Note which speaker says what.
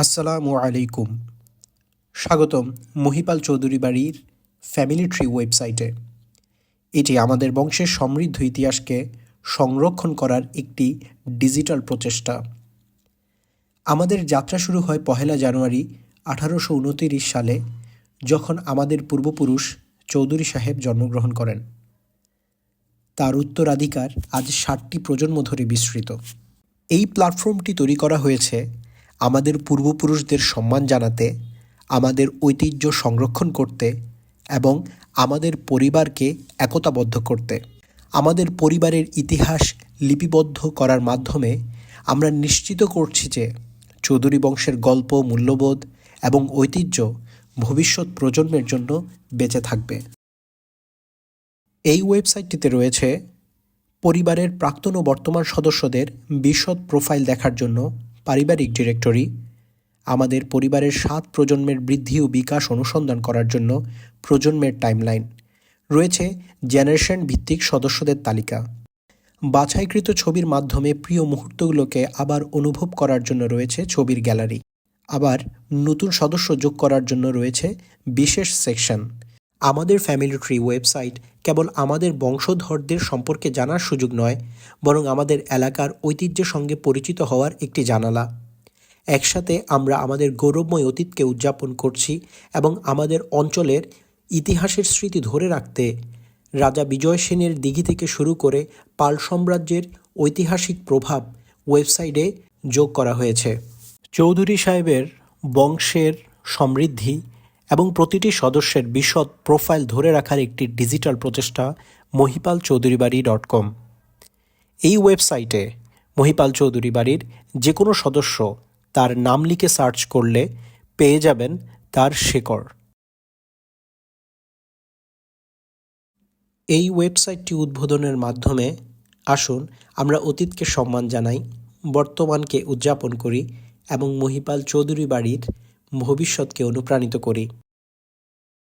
Speaker 1: আসসালামু আলাইকুম। স্বাগতম মহিপাল চৌধুরী বাড়ির ফ্যামিলি ট্রি ওয়েবসাইটে। এটি আমাদের বংশের সমৃদ্ধ ইতিহাসকে সংরক্ষণ করার একটি ডিজিটাল প্রচেষ্টা। আমাদের যাত্রা শুরু হয় 1 জানুয়ারি 1829 সালে, যখন আমাদের পূর্বপুরুষ চৌধুরী সাহেব জন্মগ্রহণ করেন। তার উত্তরাধিকার আজ 60টি প্রজন্ম ধরে বিস্তৃত। এই প্ল্যাটফর্মটি তৈরি করা হয়েছে আমাদের পূর্বপুরুষদের সম্মান জানাতে, আমাদের ঐতিহ্য সংরক্ষণ করতে এবং আমাদের পরিবারকে একতাবদ্ধ করতে। আমাদের পরিবারের ইতিহাস লিপিবদ্ধ করার মাধ্যমে আমরা নিশ্চিত করছি যে চৌধুরী বংশের গল্প, মূল্যবোধ এবং ঐতিহ্য ভবিষ্যৎ প্রজন্মের জন্য বেঁচে থাকবে। এই ওয়েবসাইটটিতে রয়েছে পরিবারের প্রাক্তন ও বর্তমান সদস্যদের বিশদ প্রোফাইল দেখার জন্য পারিবারিক ডিরেক্টরি, আমাদের পরিবারের 7 প্রজন্মের বৃদ্ধি ও বিকাশ অনুসন্ধান করার জন্য প্রজন্মের টাইমলাইন, রয়েছে জেনারেশন ভিত্তিক সদস্যদের তালিকা, বাছাইকৃত ছবির মাধ্যমে প্রিয় মুহূর্তগুলোকে আবার অনুভব করার জন্য রয়েছে ছবির গ্যালারি, আবার নতুন সদস্য যোগ করার জন্য রয়েছে বিশেষ সেকশন। আমাদের ফ্যামিলি ট্রি ওয়েবসাইট কেবল আমাদের বংশধরদের সম্পর্কে জানার সুযোগ নয়, বরং আমাদের এলাকার ঐতিহ্যের সঙ্গে পরিচিত হওয়ার একটি জানালা। একসাথে আমরা আমাদের গৌরবময় অতীতকে উদযাপন করছি এবং আমাদের অঞ্চলের ইতিহাসের স্মৃতি ধরে রাখতে রাজা বিজয় সেনের দিঘি থেকে শুরু করে পাল সাম্রাজ্যের ঐতিহাসিক প্রভাব ওয়েবসাইটে যোগ করা হয়েছে। চৌধুরী সাহেবের বংশের সমৃদ্ধি এবং প্রতিটি সদস্যের বিশদ প্রোফাইল ধরে রাখার একটি ডিজিটাল প্রচেষ্টা মহিপালচৌধুরীবাড়ি.com। এই ওয়েবসাইটে মহিপাল চৌধুরী বাড়ির যে কোনো সদস্য তার নাম লিখে সার্চ করলে পেয়ে যাবেন তার শেকড়। এই ওয়েবসাইটটি উদ্বোধনের মাধ্যমে আসুন আমরা অতীতকে সম্মান জানাই, বর্তমানকে উদযাপন করি এবং মহিপাল চৌধুরী বাড়ির ভবিষ্যৎকে অনুপ্রাণিত করি।